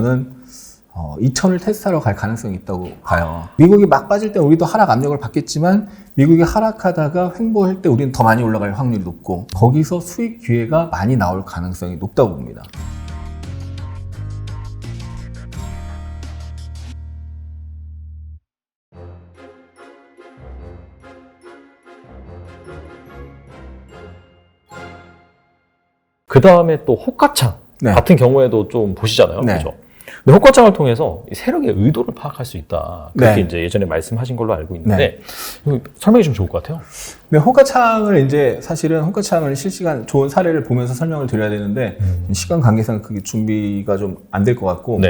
저는 2000을 테스트하러 갈 가능성이 있다고 봐요. 미국이 막 빠질 때 우리도 하락 압력을 받겠지만 미국이 하락하다가 횡보할 때 우리는 더 많이 올라갈 확률이 높고 거기서 수익 기회가 많이 나올 가능성이 높다고 봅니다. 그 다음에 또 호가창 같은 경우에도 좀 보시잖아요. 그렇죠? 근데 호가창을 통해서 세력의 의도를 파악할 수 있다. 그렇게 이제 예전에 말씀하신 걸로 알고 있는데 설명해 주면 좋을 것 같아요. 네, 호가창을 이제 사실은 호가창을 실시간 좋은 사례를 보면서 설명을 드려야 되는데 시간 관계상 그게 준비가 좀 안 될 것 같고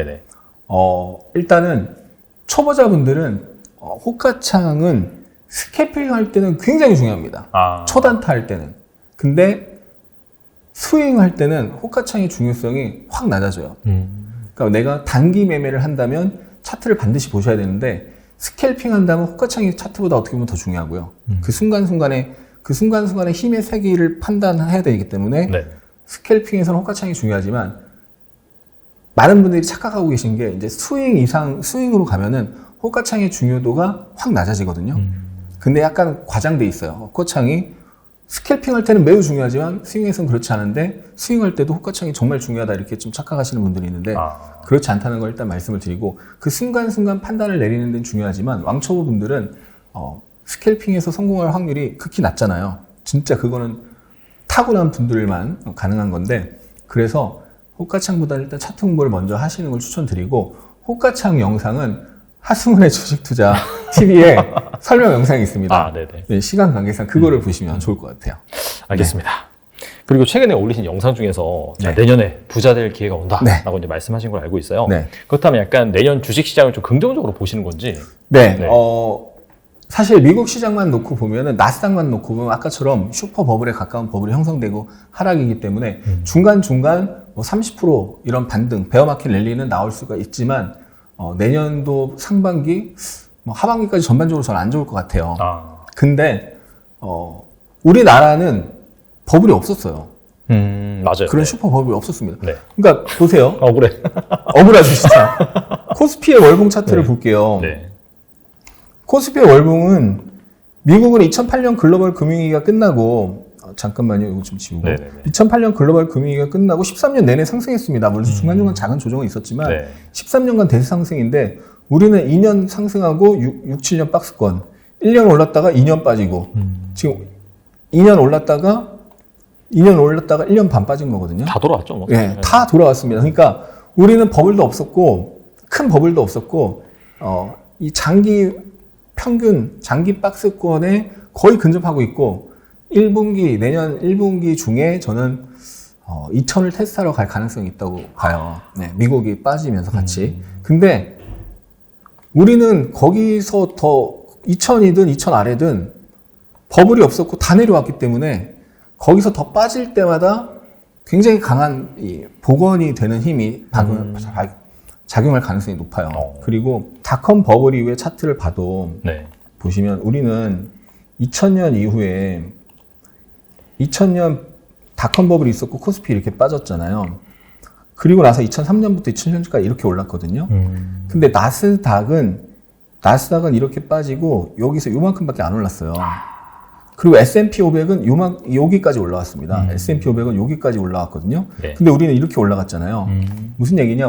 일단은 초보자분들은 호가창은 스캐핑 할 때는 굉장히 중요합니다. 초단타 할 때는. 근데 스윙 할 때는 호가창의 중요성이 확 낮아져요. 그러니까 내가 단기 매매를 한다면 차트를 반드시 보셔야 되는데 스캘핑 한다면 호가창이 차트보다 어떻게 보면 더 중요하고요. 그 순간순간에 힘의 세기를 판단해야 되기 때문에 스캘핑에서는 호가창이 중요하지만 많은 분들이 착각하고 계신 게 이제 스윙으로 가면은 호가창의 중요도가 확 낮아지거든요. 근데 약간 과장돼 있어요. 호가창이 스캘핑 할 때는 매우 중요하지만 스윙에서는 그렇지 않은데 스윙할 때도 호가창이 정말 중요하다 이렇게 좀 착각하시는 분들이 있는데 그렇지 않다는 걸 일단 말씀을 드리고 그 순간순간 판단을 내리는 데는 중요하지만 왕초보 분들은 스캘핑에서 성공할 확률이 극히 낮잖아요. 진짜 그거는 타고난 분들만 가능한 건데 그래서 호가창보다는 일단 차트 공부를 먼저 하시는 걸 추천드리고 호가창 영상은 하승훈의 주식투자 TV에 설명 영상이 있습니다. 네, 시간 관계상 그거를 보시면 좋을 것 같아요. 알겠습니다. 그리고 최근에 올리신 영상 중에서 내년에 부자 될 기회가 온다라고 이제 말씀하신 걸 알고 있어요. 그렇다면 약간 내년 주식시장을 좀 긍정적으로 보시는 건지? 사실 미국 시장만 놓고 보면은 나스닥만 놓고 보면 아까처럼 슈퍼 버블에 가까운 버블이 형성되고 하락이기 때문에 중간중간 뭐 30% 이런 반등, 베어마켓 랠리는 나올 수가 있지만 내년도 상반기, 하반기까지 전반적으로 저는 안 좋을 것 같아요. 근데 우리나라는 버블이 없었어요. 맞아요. 그런 슈퍼 버블이 없었습니다. 그러니까 보세요. 억울하죠 진짜. 코스피의 월봉 차트를 볼게요. 코스피의 월봉은 미국은 2008년 글로벌 금융위기가 끝나고 잠깐만요. 이거 좀 지우고. 2008년 글로벌 금융위기가 끝나고 13년 내내 상승했습니다. 물론 중간중간 작은 조정은 있었지만 13년간 대상승인데 우리는 2년 상승하고 6, 7년 박스권. 1년 올랐다가 2년 빠지고 지금 2년 올랐다가 1년 반 빠진 거거든요. 다 돌아왔죠. 뭐. 다 돌아왔습니다. 그러니까 우리는 버블도 없었고 큰 버블도 없었고 이 장기 박스권에 거의 근접하고 있고 내년 1분기 중에 저는 2000을 테스트하러 갈 가능성이 있다고 봐요. 미국이 빠지면서 같이. 근데 우리는 거기서 더 2000이든 2000 아래든 버블이 없었고 다 내려왔기 때문에 거기서 더 빠질 때마다 굉장히 강한 이 복원이 되는 힘이 작용할 가능성이 높아요. 그리고 닷컴 버블 이후의 차트를 봐도 보시면 우리는 2000년 이후에 2000년 닷컴 버블이 있었고 코스피 이렇게 빠졌잖아요. 그리고 나서 2003년부터 2000년까지 이렇게 올랐거든요. 근데 나스닥은 이렇게 빠지고 여기서 요만큼밖에 안 올랐어요. 그리고 S&P 500은 여기까지 올라왔습니다. S&P 500은 여기까지 올라왔거든요. 근데 우리는 이렇게 올라갔잖아요. 무슨 얘기냐?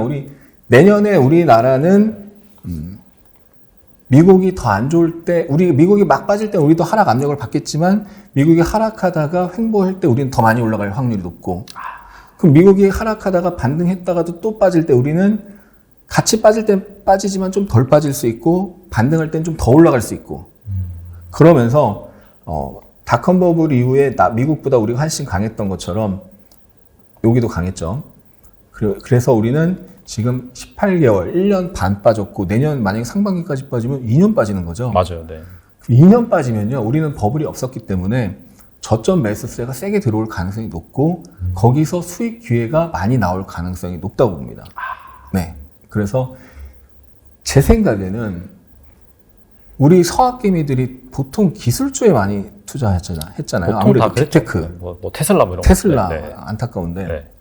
내년에 우리나라는 미국이 더 안 좋을 때, 미국이 막 빠질 때 우리도 하락 압력을 받겠지만 미국이 하락하다가 횡보할 때 우리는 더 많이 올라갈 확률이 높고 그럼 미국이 하락하다가 반등했다가도 또 빠질 때 우리는 같이 빠질 때 빠지지만 좀 덜 빠질 수 있고 반등할 땐 좀 더 올라갈 수 있고 그러면서 닷컴 버블 이후에 미국보다 우리가 훨씬 강했던 것처럼 여기도 강했죠. 그래서 우리는 지금 18개월, 1년 반 빠졌고 내년 만약에 상반기까지 빠지면 2년 빠지는 거죠. 맞아요. 2년 빠지면요. 우리는 버블이 없었기 때문에 저점 매수세가 세게 들어올 가능성이 높고 거기서 수익 기회가 많이 나올 가능성이 높다고 봅니다. 그래서 제 생각에는 우리 서학개미들이 보통 기술주에 많이 투자했잖아요. 아무래도 빅테크, 테슬라 뭐 이런 테슬라 안타까운데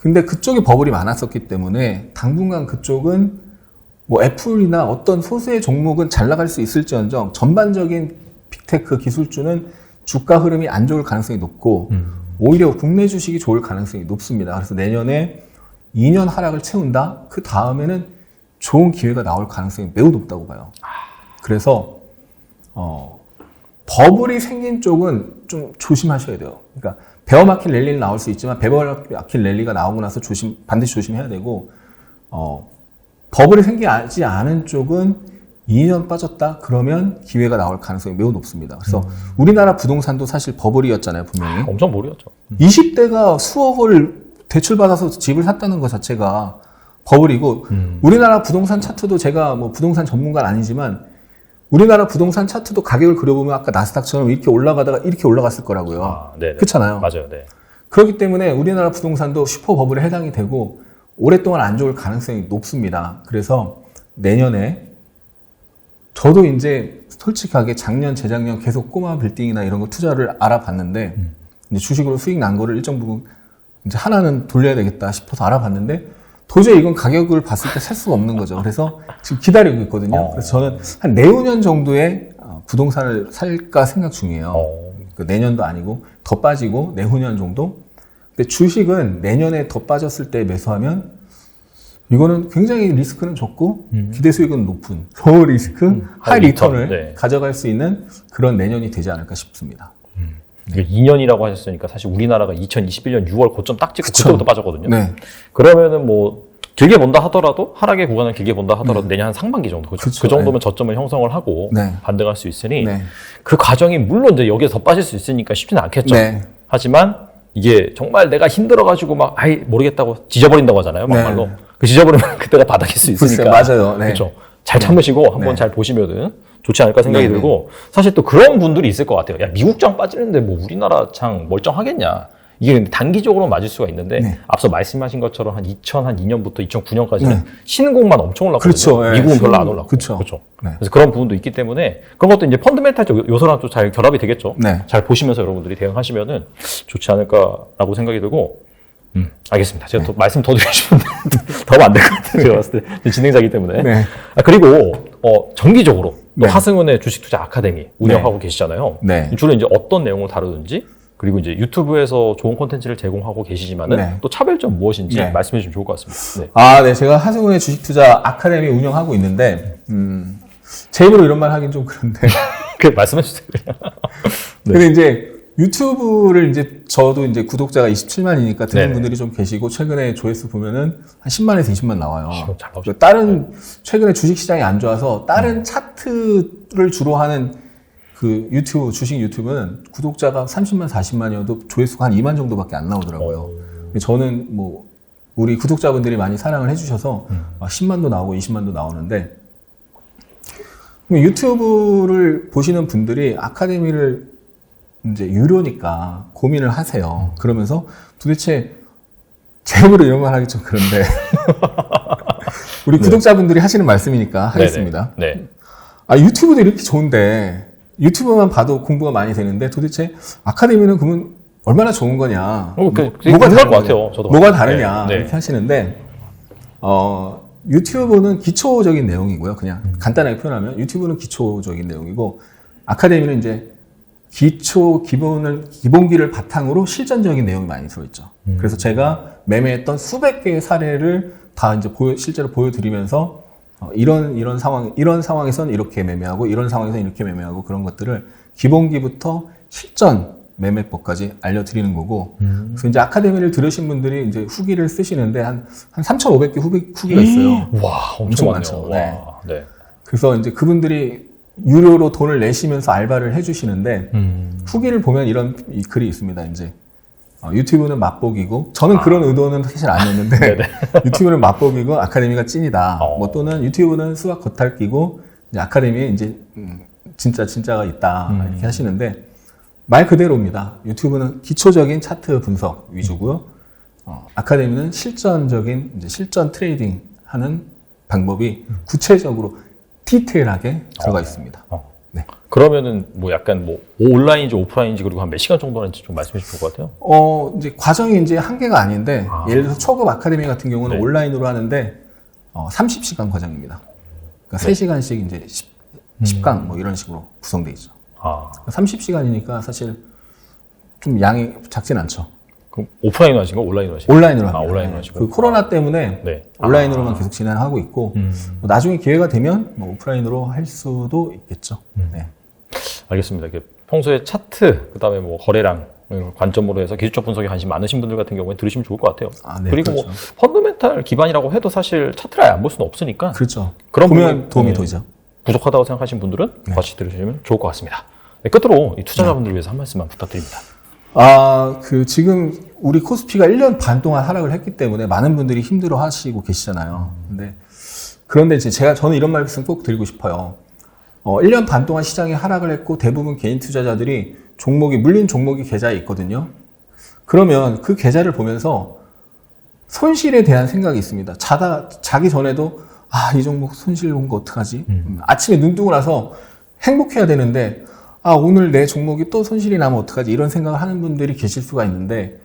근데 그쪽에 버블이 많았었기 때문에 당분간 그쪽은 뭐 애플이나 어떤 소수의 종목은 잘 나갈 수 있을지언정 전반적인 빅테크 기술주는 주가 흐름이 안 좋을 가능성이 높고 오히려 국내 주식이 좋을 가능성이 높습니다. 그래서 내년에 2년 하락을 채운다? 그 다음에는 좋은 기회가 나올 가능성이 매우 높다고 봐요. 그래서 버블이 생긴 쪽은 좀 조심하셔야 돼요. 그러니까 베어마켓 랠리는 나올 수 있지만 베어마켓 랠리가 나오고 나서 반드시 조심해야 되고 버블이 생기지 않은 쪽은 2년 빠졌다? 그러면 기회가 나올 가능성이 매우 높습니다. 그래서 우리나라 부동산도 사실 버블이었잖아요, 분명히. 엄청 버블이었죠. 20대가 수억을 대출받아서 집을 샀다는 것 자체가 버블이고 우리나라 부동산 차트도 제가 뭐 부동산 전문가는 아니지만 우리나라 부동산 차트도 가격을 그려보면 아까 나스닥처럼 이렇게 올라가다가 이렇게 올라갔을 거라고요. 그렇잖아요. 맞아요. 네. 그렇기 때문에 우리나라 부동산도 슈퍼 버블에 해당이 되고 오랫동안 안 좋을 가능성이 높습니다. 그래서 내년에 저도 이제 솔직하게 작년, 재작년 계속 꼬마 빌딩이나 이런 거 투자를 알아봤는데 이제 주식으로 수익 난 거를 일정 부분 이제 하나는 돌려야 되겠다 싶어서 알아봤는데 도저히 이건 가격을 봤을 때 살 수가 없는 거죠. 그래서 지금 기다리고 있거든요. 그래서 저는 한 내후년 정도에 부동산을 살까 생각 중이에요. 내년도 아니고 더 빠지고 내후년 정도. 근데 주식은 내년에 더 빠졌을 때 매수하면 이거는 굉장히 리스크는 적고 기대 수익은 높은 로 리스크, 하이 리턴을 가져갈 수 있는 그런 내년이 되지 않을까 싶습니다. 2년이라고 하셨으니까 사실 우리나라가 2021년 6월 고점 딱 찍고 그때부터 빠졌거든요. 네. 그러면은 뭐 길게 본다 하더라도 하락의 구간을 길게 본다 하더라도 내년 한 상반기 정도 그 정도면 저점을 형성을 하고 반등할 수 있으니 그 과정이 물론 이제 여기서 더 빠질 수 있으니까 쉽지는 않겠죠. 하지만 이게 정말 내가 힘들어가지고 막 아이 모르겠다고 지져버린다고 하잖아요. 막말로 그 지져버리면 그때가 바닥일 수 있으니까. 맞아요. 그렇죠. 잘 참으시고 한번 잘 보시면은 좋지 않을까 생각이 들고 사실 또 그런 분들이 있을 것 같아요. 야 미국 장 빠지는데 뭐 우리나라 장 멀쩡하겠냐. 이게 단기적으로 맞을 수가 있는데 앞서 말씀하신 것처럼 한 2002년부터 2009년까지는 신흥국만 엄청 올랐거든요. 그렇죠. 미국은 별로 안 올랐고. 그렇죠. 그래서 그런 부분도 있기 때문에 그런 것도 이제 펀드멘탈적 요소랑 또 잘 결합이 되겠죠. 잘 보시면서 여러분들이 대응하시면은 좋지 않을까라고 생각이 들고 알겠습니다. 제가 또 말씀 더 드리고 싶은데 더 하면 안 될 것 같아요. 제가 봤을 때 진행자이기 때문에. 그리고 정기적으로 또 하승은의 주식투자 아카데미 운영하고 계시잖아요. 주로 이제 어떤 내용을 다루는지 그리고 이제 유튜브에서 좋은 콘텐츠를 제공하고 계시지만은 또 차별점 무엇인지 말씀해 주시면 좋을 것 같습니다. 네. 제가 하승은의 주식투자 아카데미 운영하고 있는데 제 입으로 이런 말 하긴 좀 그런데 말씀해 주세요. 근데 이제 유튜브를 이제 저도 이제 구독자가 27만이니까 듣는 분들이 좀 계시고 최근에 조회수 보면은 한 10만에서 20만 나와요. 다른 최근에 주식 시장이 안 좋아서 다른 차트를 주로 하는 그 유튜브 주식 유튜브는 구독자가 30만 40만이어도 조회수가 한 2만 정도밖에 안 나오더라고요. 저는 뭐 우리 구독자분들이 많이 사랑을 해주셔서 10만도 나오고 20만도 나오는데 유튜브를 보시는 분들이 아카데미를 이제 유료니까 고민을 하세요. 그러면서 도대체 제 입으로 이런 말 하기 좀 그런데 우리 구독자분들이 하시는 말씀이니까 하겠습니다. 유튜브도 이렇게 좋은데 유튜브만 봐도 공부가 많이 되는데 도대체 아카데미는 그러면 얼마나 좋은 거냐? 뭐가 다른 것 같아요. 저도 뭐가 다르냐? 이렇게 하시는데 유튜브는 기초적인 내용이고요. 그냥 간단하게 표현하면 유튜브는 기초적인 내용이고 아카데미는 이제 기본기를 바탕으로 실전적인 내용이 많이 들어있죠. 그래서 제가 매매했던 수백 개의 사례를 다 이제 실제로 보여드리면서 이런 상황에서는 이렇게 매매하고 이런 상황에서는 이렇게 매매하고 그런 것들을 기본기부터 실전 매매법까지 알려드리는 거고 그래서 이제 아카데미를 들으신 분들이 이제 후기를 쓰시는데 한 3,500개 후기가 있어요. 와, 엄청 많죠. 그래서 이제 그분들이 유료로 돈을 내시면서 알바를 해주시는데 후기를 보면 이런 글이 있습니다. 이제 유튜브는 맛보기고 저는 그런 의도는 사실 아니었는데 유튜브는 맛보기고 아카데미가 찐이다. 뭐 또는 유튜브는 수학 겉핥기고 이제 아카데미에 이제 진짜가 있다 이렇게 하시는데 말 그대로입니다. 유튜브는 기초적인 차트 분석 위주고요. 아카데미는 실전적인 이제 실전 트레이딩 하는 방법이 구체적으로 디테일하게 들어가 있습니다. 네. 그러면은 뭐 약간 뭐 온라인인지 오프라인인지 그리고 한 몇 시간 정도 하는지 좀 말씀해 주실 것 같아요. 이제 과정이 이제 한계가 아닌데 예를 들어서 초급 아카데미 같은 경우는 네. 온라인으로 하는데 30시간 과정입니다. 그러니까 3시간씩 이제 10강 뭐 이런 식으로 구성되어 있죠. 30시간이니까 사실 좀 양이 작진 않죠. 그럼 오프라인으로 하신 거 온라인으로 하신 거? 온라인으로 합니다. 온라인으로 하시고. 그 코로나 때문에 네. 온라인으로만 계속 진행하고 있고 뭐 나중에 기회가 되면 뭐 오프라인으로 할 수도 있겠죠. 네. 알겠습니다. 평소에 차트, 그다음에 뭐 거래량 관점으로 해서 기술적 분석에 관심 많으신 분들 같은 경우에 들으시면 좋을 것 같아요. 네, 그리고 그렇죠. 뭐 펀더멘탈 기반이라고 해도 사실 차트를 아예 안 볼 수는 없으니까. 그렇죠. 그런 보면 도움이 되죠. 부족하다고 생각하시는 분들은 같이 들으시면 좋을 것 같습니다. 네, 끝으로 이 투자자분들을 위해서 한 말씀만 부탁드립니다. 지금 우리 코스피가 1년 반 동안 하락을 했기 때문에 많은 분들이 힘들어 하시고 계시잖아요. 그런데 저는 이런 말씀 꼭 드리고 싶어요. 1년 반 동안 시장이 하락을 했고 대부분 개인 투자자들이 물린 종목이 계좌에 있거든요. 그러면 그 계좌를 보면서 손실에 대한 생각이 있습니다. 자기 전에도 이 종목 손실 본 거 어떡하지? 아침에 눈 뜨고 나서 행복해야 되는데 오늘 내 종목이 또 손실이 나면 어떡하지? 이런 생각을 하는 분들이 계실 수가 있는데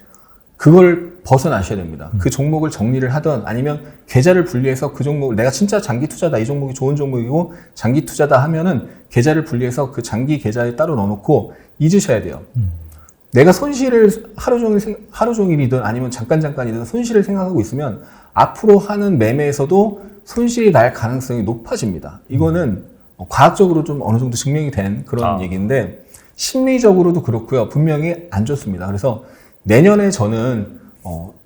그걸 벗어나셔야 됩니다. 그 종목을 정리를 하든 아니면 계좌를 분리해서 그 종목을 내가 진짜 장기 투자다, 이 종목이 좋은 종목이고 장기 투자다 하면은 계좌를 분리해서 그 장기 계좌에 따로 넣어놓고 잊으셔야 돼요. 내가 손실을 하루 종일이든 아니면 잠깐이든 손실을 생각하고 있으면 앞으로 하는 매매에서도 손실이 날 가능성이 높아집니다. 이거는 과학적으로 좀 어느 정도 증명이 된 그런 얘기인데 심리적으로도 그렇고요. 분명히 안 좋습니다. 그래서 내년에 저는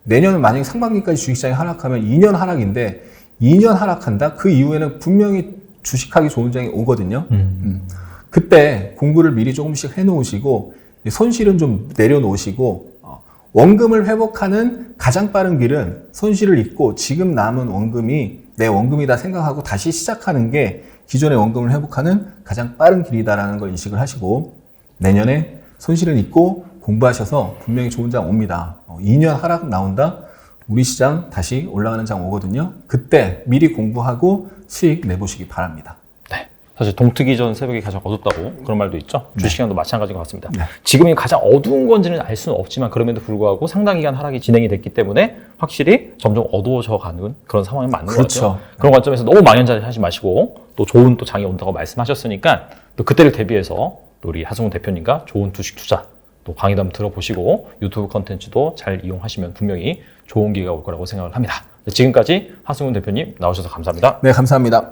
내년은 만약에 상반기까지 주식시장이 하락하면 2년 하락인데 2년 하락한다? 그 이후에는 분명히 주식하기 좋은 장이 오거든요. 그때 공부를 미리 조금씩 해놓으시고 손실은 좀 내려놓으시고 원금을 회복하는 가장 빠른 길은 손실을 잊고 지금 남은 원금이 내 원금이다 생각하고 다시 시작하는 게 기존의 원금을 회복하는 가장 빠른 길이다라는 걸 인식을 하시고 내년에 손실을 잊고 공부하셔서 분명히 좋은 장 옵니다. 2년 하락 나온다? 우리 시장 다시 올라가는 장 오거든요. 그때 미리 공부하고 수익 내보시기 바랍니다. 네. 사실 동트기 전 새벽이 가장 어둡다고 그런 말도 있죠. 주식시장도 마찬가지인 것 같습니다. 네. 지금이 가장 어두운 건지는 알 수는 없지만 그럼에도 불구하고 상당 기간 하락이 진행이 됐기 때문에 확실히 점점 어두워져 가는 그런 상황이 맞는 것 같아요. 그런 관점에서 너무 망연자실하지 마시고 또 좋은 또 장이 온다고 말씀하셨으니까 또 그때를 대비해서 또 우리 하승훈 대표님과 좋은 주식 투자 또 강의도 한번 들어보시고 유튜브 컨텐츠도 잘 이용하시면 분명히 좋은 기회가 올 거라고 생각을 합니다. 지금까지 하승훈 대표님 나오셔서 감사합니다. 네, 감사합니다.